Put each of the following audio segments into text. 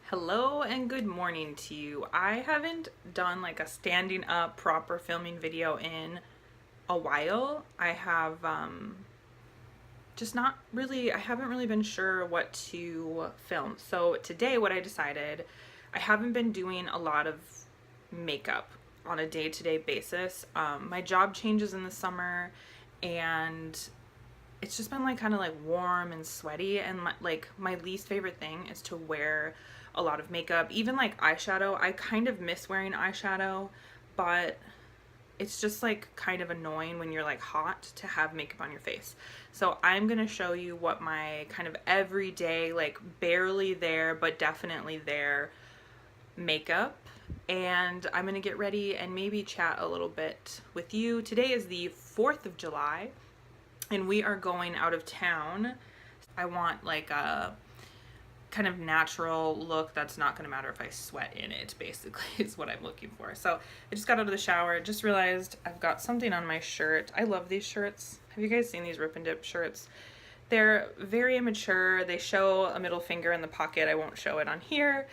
Hello and good morning to you. I haven't done like a standing up proper filming video in a while. I have just not really, I haven't really been sure what to film. So today what I decided, I haven't been doing a lot of makeup on a day-to-day basis. My job changes in the summer and it's just been like kind of like warm and sweaty, and my least favorite thing is to wear a lot of makeup, even like eyeshadow. I kind of miss wearing eyeshadow, but it's just like kind of annoying when you're like hot to have makeup on your face. So I'm gonna show you what my kind of everyday, like barely there but definitely there makeup, and I'm gonna get ready and maybe chat a little bit with you. Today is the 4th of July and we are going out of town. I want like a kind of natural look that's not gonna matter if I sweat in it, basically, is what I'm looking for. So I just got out of the shower, just realized I've got something on my shirt. I love these shirts. Have you guys seen these Rip and Dip shirts? They're very immature. They show a middle finger in the pocket. I won't show it on here.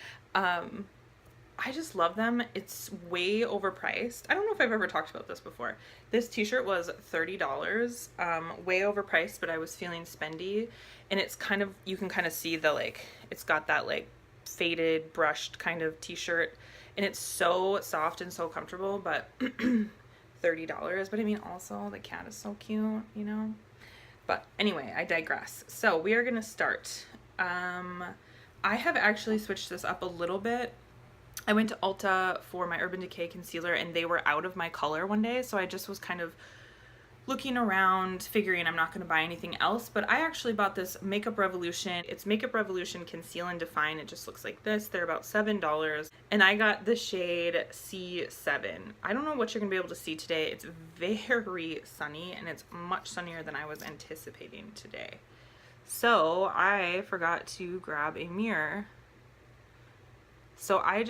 I just love them. It's way overpriced. I don't know if I've ever talked about this before. This t-shirt was $30, way overpriced, but I was feeling spendy, and it's kind of, you can kind of see the like, it's got that like faded brushed kind of t-shirt, and it's so soft and so comfortable, but $30. But I mean, also the cat is so cute, you know? But anyway, I digress. So we are gonna start. I have actually switched this up a little bit. I went to Ulta for my Urban Decay concealer and they were out of my color one day, so I just was kind of looking around figuring I'm not going to buy anything else. But I actually bought this Makeup Revolution. It's Makeup Revolution Conceal and Define. It just looks like this. They're about $7 and I got the shade C7. I don't know what you're going to be able to see today. It's very sunny and it's much sunnier than I was anticipating today. So I forgot to grab a mirror. So I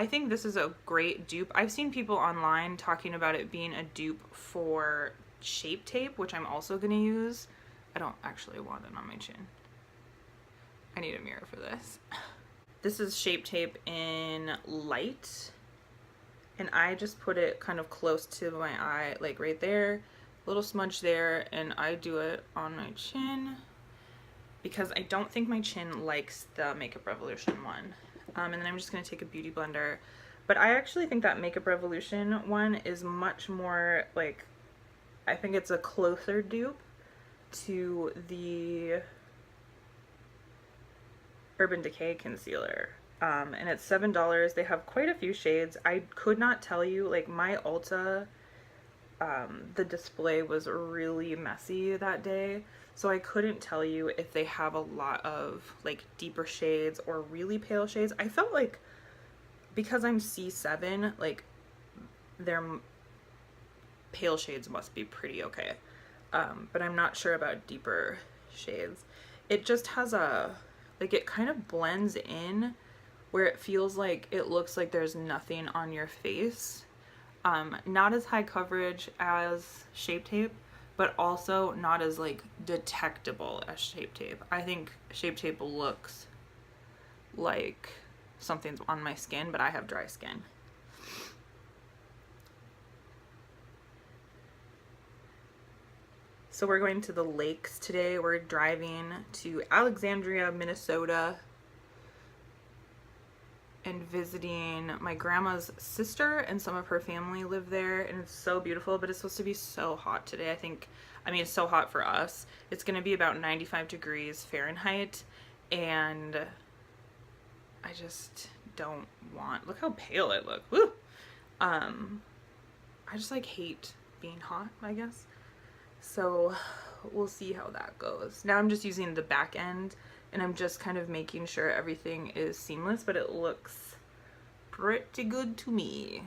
think this is a great dupe. I've seen people online talking about it being a dupe for Shape Tape, which I'm also gonna use. I don't actually want it on my chin. I need a mirror for this. This is Shape Tape in light, and I just put it kind of close to my eye, like right there, a little smudge there, and I do it on my chin because I don't think my chin likes the Makeup Revolution one. And then I'm just going to take a beauty blender. But I actually think that Makeup Revolution one is much more like, I think it's a closer dupe to the Urban Decay concealer. And it's $7. They have quite a few shades. I could not tell you, like my Ulta, the display was really messy that day. So I couldn't tell you if they have a lot of like deeper shades or really pale shades. I felt like because I'm C7, like their pale shades must be pretty okay. But I'm not sure about deeper shades. It just has a, like it kind of blends in where it feels like it looks like there's nothing on your face. Not as high coverage as Shape Tape, but also not as like detectable as Shape Tape. I think Shape Tape looks like something's on my skin, but I have dry skin. So we're going to the lakes today. We're driving to Alexandria, Minnesota, and visiting my grandma's sister, and some of her family live there, and it's so beautiful. But it's supposed to be so hot today. I mean it's so hot for us. It's gonna be about 95 degrees Fahrenheit, and I just don't want, look how pale I look. Woo! I just like hate being hot, I guess. So we'll see how that goes. Now I'm just using the back end and I'm just kind of making sure everything is seamless, but it looks pretty good to me.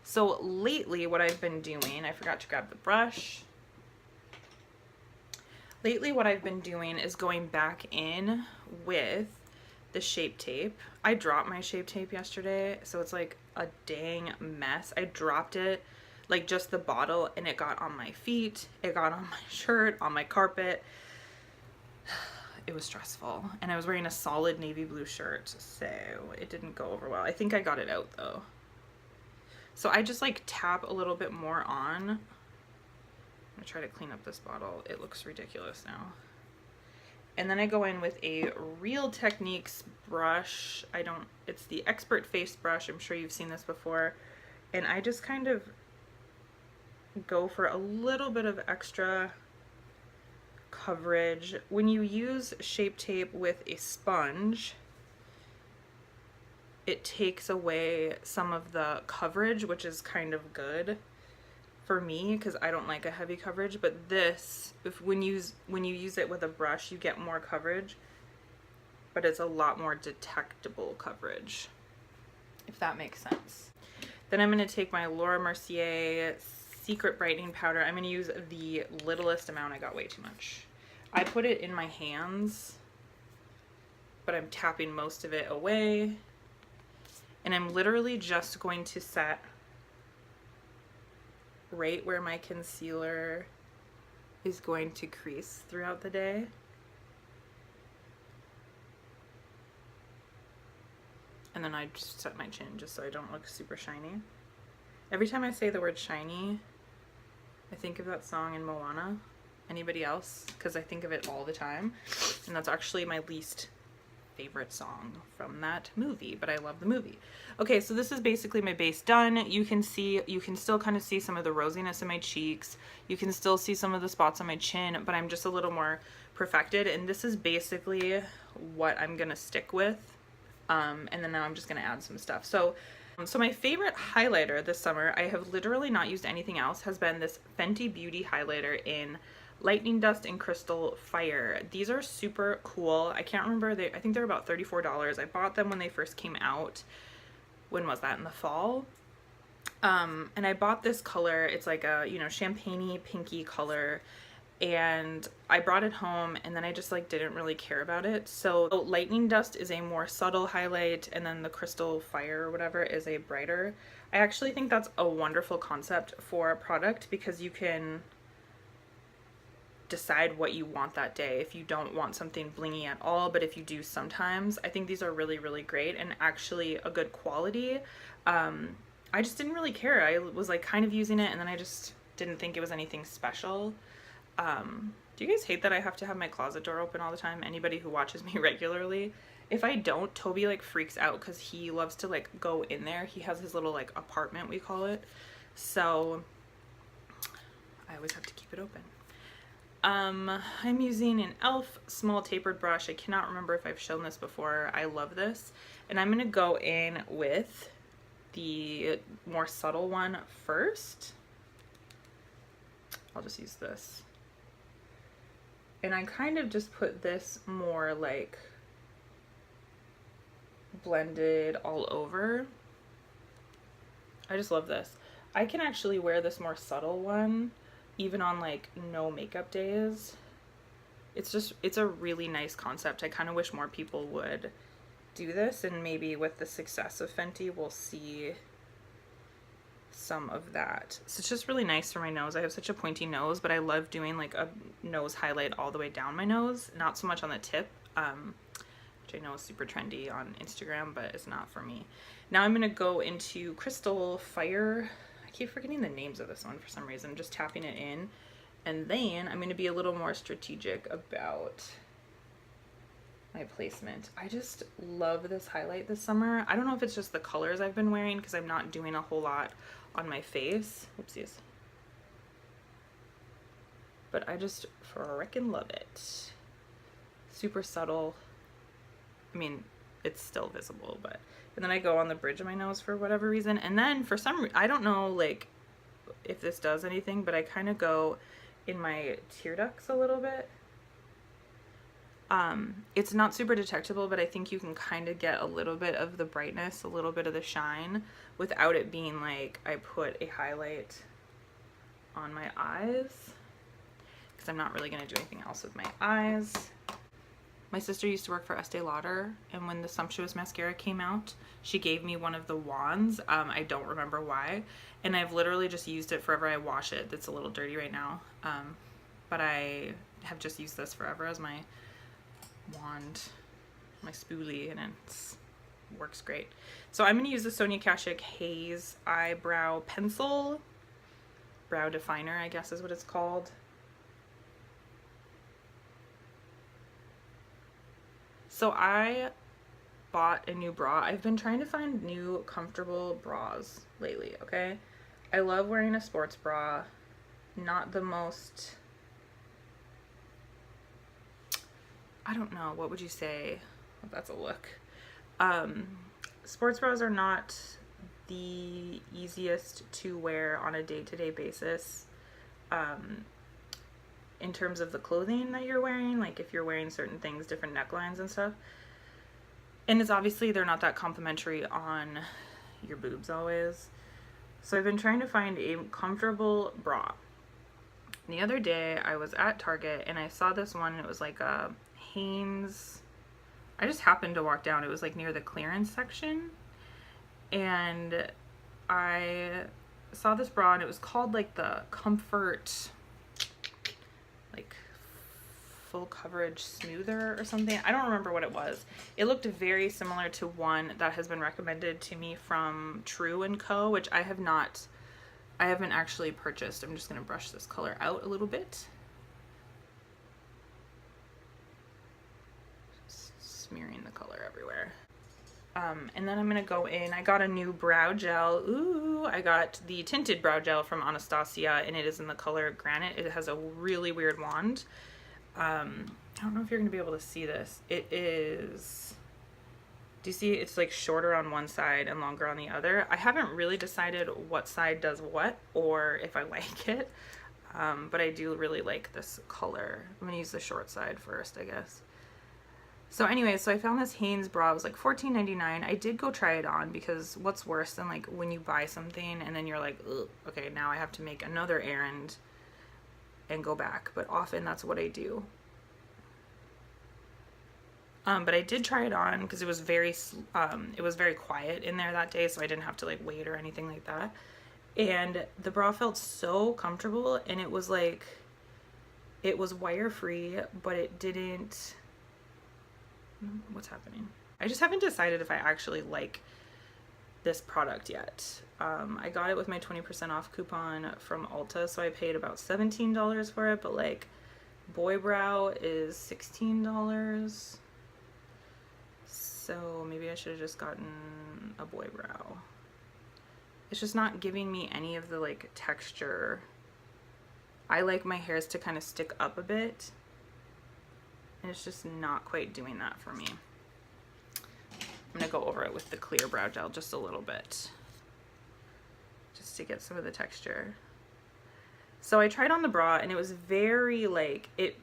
So lately what I've been doing, I forgot to grab the brush. Lately what I've been doing is going back in with the Shape Tape. I dropped my Shape Tape yesterday, so it's like a dang mess. I dropped it, like just the bottle, and it got on my feet, it got on my shirt, on my carpet. it was stressful. And I was wearing a solid navy blue shirt, so it didn't go over well. I think I got it out though. So I just like tap a little bit more on. I'm gonna try to clean up this bottle. It looks ridiculous now. And then I go in with a Real Techniques brush. It's the Expert Face brush. I'm sure you've seen this before. And I just kind of go for a little bit of extra coverage. When you use Shape Tape with a sponge, it takes away some of the coverage, which is kind of good for me because I don't like a heavy coverage. But this, when you use it with a brush, you get more coverage, but it's a lot more detectable coverage, if that makes sense. Then I'm going to take my Laura Mercier Secret Brightening Powder. I'm going to use the littlest amount. I got way too much. I put it in my hands, but I'm tapping most of it away. And I'm literally just going to set right where my concealer is going to crease throughout the day. And then I just set my chin just so I don't look super shiny. Every time I say the word shiny, I think of that song in Moana. Anybody else? Because I think of it all the time. And that's actually my least favorite song from that movie, but I love the movie. Okay, so this is basically my base done. You can still kind of see some of the rosiness in my cheeks. You can still see some of the spots on my chin, but I'm just a little more perfected. And this is basically what I'm gonna stick with. And then now I'm just gonna add some stuff. So my favorite highlighter this summer, I have literally not used anything else, has been this Fenty Beauty highlighter in Lightning Dust and Crystal Fire. These are super cool. I can't remember, I think they're about $34. I bought them when they first came out. When was that? In the fall? And I bought this color. It's like a, champagne-y, pinky color. And I brought it home and then I just like didn't really care about it. So Lightning Dust is a more subtle highlight, and then the Crystal Fire or whatever is a brighter. I actually think that's a wonderful concept for a product because you can decide what you want that day. If you don't want something blingy at all, but if you do sometimes, I think these are really, really great and actually a good quality. I just didn't really care. I was like kind of using it and then I just didn't think it was anything special. Do you guys hate that I have to have my closet door open all the time? Anybody who watches me regularly? If I don't, Toby like freaks out because he loves to like go in there. He has his little like apartment, we call it. So I always have to keep it open. I'm using an e.l.f. small tapered brush. I cannot remember if I've shown this before. I love this. And I'm going to go in with the more subtle one first. I'll just use this. And I kind of just put this more like blended all over. I just love this. I can actually wear this more subtle one even on like no makeup days. It's a really nice concept. I kind of wish more people would do this, and maybe with the success of Fenty we'll see some of that. So it's just really nice for my nose. I have such a pointy nose, but I love doing like a nose highlight all the way down my nose, not so much on the tip, which I know is super trendy on Instagram, but it's not for me. Now I'm gonna go into Crystal Fire. I keep forgetting the names of this one for some reason. I'm just tapping it in, and then I'm gonna be a little more strategic about my placement. I just love this highlight this summer. I don't know if it's just the colors I've been wearing because I'm not doing a whole lot on my face. Oopsies. But I just frickin' love it. Super subtle. I mean, it's still visible, but... And then I go on the bridge of my nose for whatever reason. And then for some reason, I don't know like if this does anything, but I kind of go in my tear ducts a little bit. It's not super detectable, but I think you can kind of get a little bit of the brightness, a little bit of the shine without it being like I put a highlight on my eyes, because I'm not really going to do anything else with my eyes. My sister used to work for Estee Lauder, and when the Sumptuous mascara came out, she gave me one of the wands. I don't remember why, and I've literally just used it forever. I wash it. It's a little dirty right now, but I have just used this forever as my wand, my spoolie, and it works great. So I'm going to use the Sonia Kashuk Haze Eyebrow Pencil. Brow Definer, I guess is what it's called. So I bought a new bra. I've been trying to find new comfortable bras lately, okay? I love wearing a sports bra. Not the most, I don't know, what would you say? Well, that's a look. Sports bras are not the easiest to wear on a day-to-day basis. In terms of the clothing that you're wearing, like if you're wearing certain things, different necklines and stuff. And it's obviously they're not that complimentary on your boobs always. So I've been trying to find a comfortable bra. The other day I was at Target and I saw this one, and it was like a Hanes. I just happened to walk down. It was like near the clearance section. And I saw this bra and it was called like the Comfort, like full coverage smoother or something. I don't remember what it was. It looked very similar to one that has been recommended to me from True & Co, which I haven't actually purchased. I'm just going to brush this color out a little bit. Just smearing the color everywhere. And then I'm going to go in. I got a new brow gel. Ooh, I got the Tinted Brow Gel from Anastasia, and it is in the color Granite. It has a really weird wand. I don't know if you're going to be able to see this. It is, do you see it's like shorter on one side and longer on the other? I haven't really decided what side does what or if I like it, but I do really like this color. I'm going to use the short side first, I guess. So anyway, so I found this Hanes bra. It was like $14.99. I did go try it on because what's worse than like when you buy something and then you're like, ugh, okay, now I have to make another errand and go back. But often that's what I do. But I did try it on because it was very quiet in there that day, so I didn't have to like wait or anything like that. And the bra felt so comfortable, and it was like, it was wire free, but it didn't. What's happening? I just haven't decided if I actually like this product yet. I got it with my 20% off coupon from Ulta, so I paid about $17 for it, but like Boy Brow is $16. So maybe I should have just gotten a Boy Brow. It's just not giving me any of the like texture. I like my hairs to kind of stick up a bit, and it's just not quite doing that for me. I'm gonna go over it with the clear brow gel just a little bit, just to get some of the texture. So I tried on the bra, and it was very like, it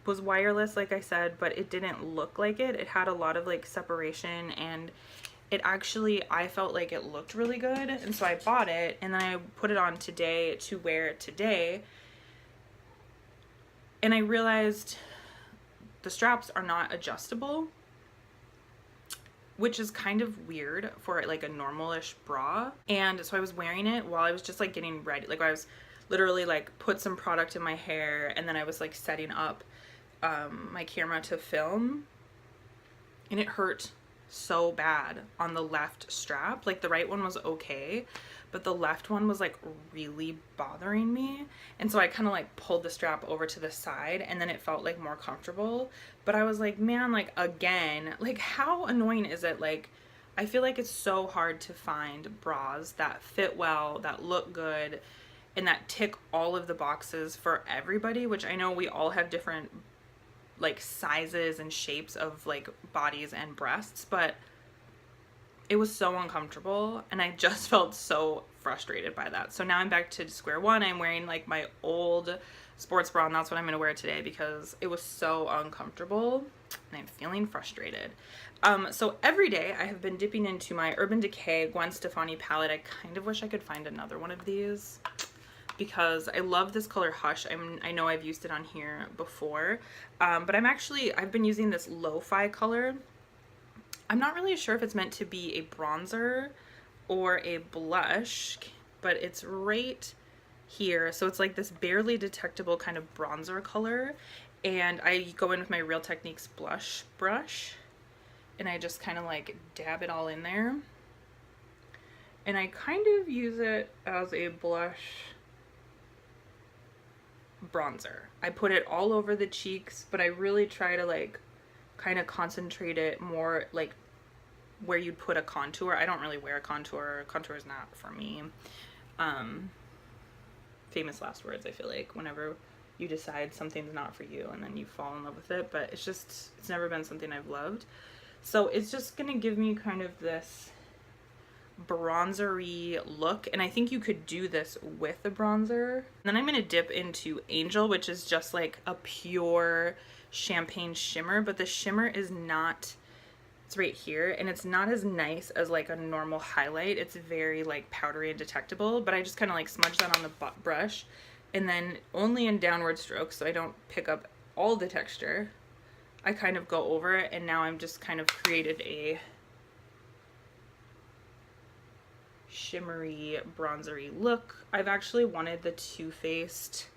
was wireless, like I said, but it didn't look like it. It had a lot of like separation, and it actually, I felt like it looked really good, and so I bought it, and then I put it on today to wear it today, and I realized the straps are not adjustable, which is kind of weird for like a normal-ish bra. And so I was wearing it while I was just like getting ready, like I was literally like put some product in my hair, and then I was like setting up my camera to film, and it hurt so bad on the left strap. Like the right one was okay, but the left one was like really bothering me, and so I kind of like pulled the strap over to the side, and then it felt like more comfortable. But I was like, man, like again, like how annoying is it? Like I feel like it's so hard to find bras that fit well, that look good, and that tick all of the boxes for everybody, which I know we all have different like sizes and shapes of like bodies and breasts, but it was so uncomfortable, and I just felt so frustrated by that. So now I'm back to square one. I'm wearing like my old sports bra, and that's what I'm gonna wear today because it was so uncomfortable and I'm feeling frustrated. So every day I have been dipping into my Urban Decay Gwen Stefani palette. I kind of wish I could find another one of these because I love this color Hush. I know I've used it on here before, but I've been using this Lo-Fi color. I'm not really sure if it's meant to be a bronzer or a blush, but it's right here. So it's like this barely detectable kind of bronzer color, And I go in with my Real Techniques blush brush, and I just kind of like dab it all in there. And I kind of use it as a blush bronzer. I put it all over the cheeks, but I really try to like kind of concentrate it more like where you'd put a contour. I don't really wear a contour. Contour is not for me. Famous last words, I feel like, whenever you decide something's not for you and then you fall in love with it, but it's never been something I've loved. So it's just gonna give me kind of this bronzery look, and I think you could do this with a bronzer. And then I'm gonna dip into Angel, which is just like a pure champagne shimmer, but the shimmer is not, it's right here, and it's not as nice as like a normal highlight. It's very like powdery and detectable, but I just kind of like smudge that on the brush, and then only in downward strokes so I don't pick up all the texture. I kind of go over it, and now I'm just kind of created a shimmery bronzery look. I've actually wanted the Too Faced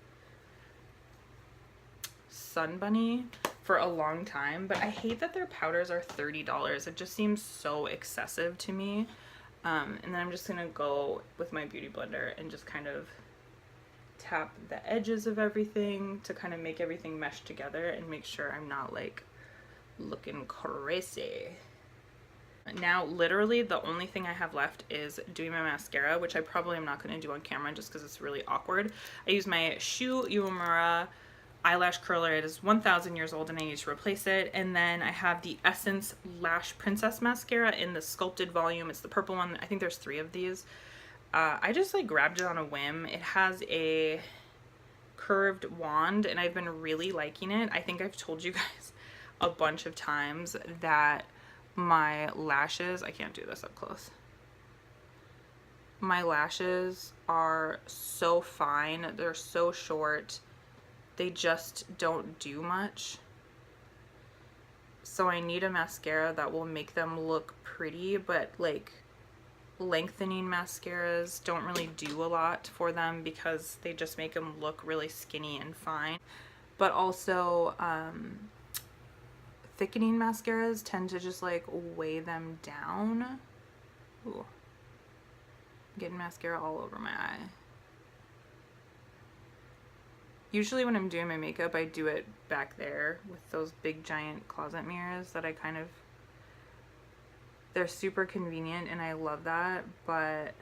Sun Bunny for a long time, but I hate that their powders are $30. It just seems so excessive to me. And then I'm just gonna go with my beauty blender and just kind of tap the edges of everything to kind of make everything mesh together and make sure I'm not like looking crazy. Now literally the only thing I have left is doing my mascara, which I probably am not going to do on camera just because it's really awkward. I use my Shu Uemura eyelash curler. It is 1,000 years old and I need to replace it. And then I have the Essence Lash Princess mascara in the sculpted volume. It's the purple one. I think there's 3 of these. I just like grabbed it on a whim. It has a curved wand and I've been really liking it. I think I've told you guys a bunch of times that my lashes, I can't do this up close, my lashes are so fine, they're so short, they just don't do much. So I need a mascara that will make them look pretty, but like lengthening mascaras don't really do a lot for them because they just make them look really skinny and fine. But also thickening mascaras tend to just like weigh them down. Ooh. Getting mascara all over my eye. Usually when I'm doing my makeup, I do it back there with those big giant closet mirrors that I kind of, they're super convenient and I love that, but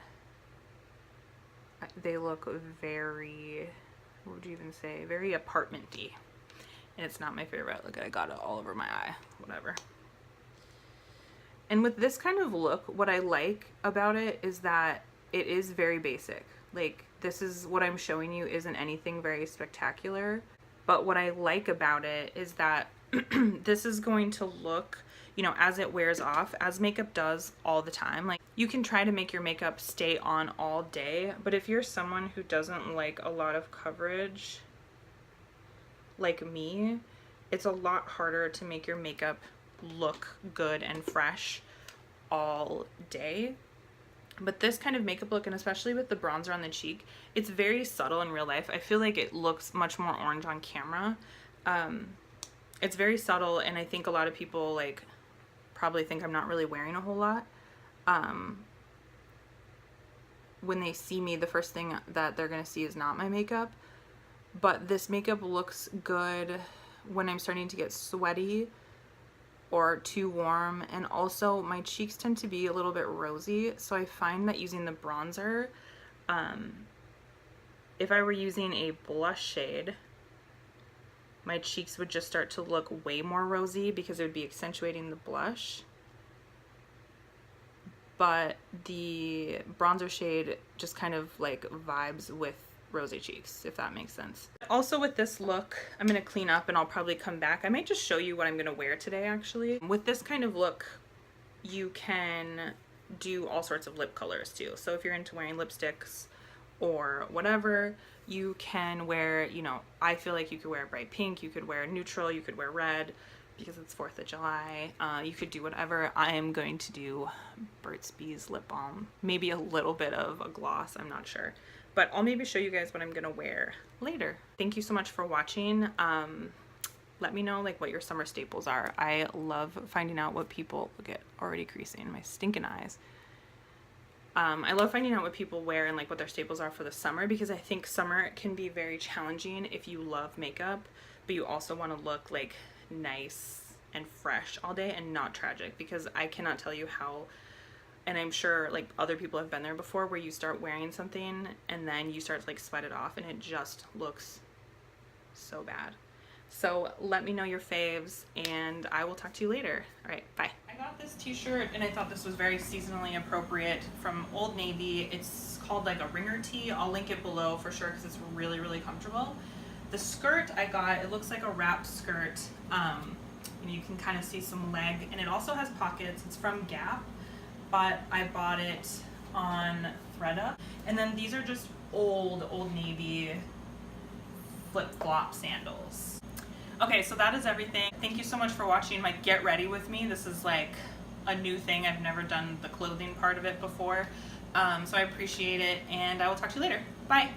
they look very, what would you even say, very apartment-y. And it's not my favorite. Look, I got it all over my eye, whatever. And with this kind of look, what I like about it is that it is very basic. Like, this is what I'm showing you isn't anything very spectacular. But what I like about it is that this is going to look, you know, as it wears off, as makeup does all the time. Like, you can try to make your makeup stay on all day, but if you're someone who doesn't like a lot of coverage, like me, it's a lot harder to make your makeup look good and fresh all day. But this kind of makeup look, and especially with the bronzer on the cheek, it's very subtle in real life. I feel like it looks much more orange on camera. It's very subtle, and I think a lot of people like probably think I'm not really wearing a whole lot. When they see me, the first thing that they're gonna see is not my makeup. But this makeup looks good when I'm starting to get sweaty or too warm, and also my cheeks tend to be a little bit rosy, so I find that using the bronzer, if I were using a blush shade, my cheeks would just start to look way more rosy because it would be accentuating the blush. But the bronzer shade just kind of like vibes with rosy cheeks, if that makes sense. Also with this look, I'm gonna clean up and I'll probably come back. I might just show you what I'm gonna wear today actually. With this kind of look, you can do all sorts of lip colors too. So if you're into wearing lipsticks or whatever, you can wear, you know, I feel like you could wear bright pink, you could wear neutral, you could wear red because it's 4th of July. You could do whatever. I am going to do Burt's Bees lip balm. Maybe a little bit of a gloss, I'm not sure. But I'll maybe show you guys what I'm gonna wear later. Thank you so much for watching. let me know like what your summer staples are. I love finding out what people, look at already creasing my stinking eyes. I love finding out what people wear and like what their staples are for the summer, because I think summer can be very challenging if you love makeup, but you also want to look like nice and fresh all day and not tragic, because I cannot tell you how, and I'm sure like other people have been there before, where you start wearing something and then you start to like sweat it off and it just looks so bad. So let me know your faves and I will talk to you later. All right, bye. I got this t-shirt and I thought this was very seasonally appropriate from Old Navy. It's called like a ringer tee. I'll link it below for sure because it's really, really comfortable. The skirt I got, it looks like a wrapped skirt. And you can kind of see some leg, and it also has pockets. It's from Gap, but I bought it on ThredUp. And then these are just Old Navy flip-flop sandals. Okay, so that is everything. Thank you so much for watching my Get Ready With Me. This is like a new thing. I've never done the clothing part of it before. So I appreciate it, and I will talk to you later. Bye.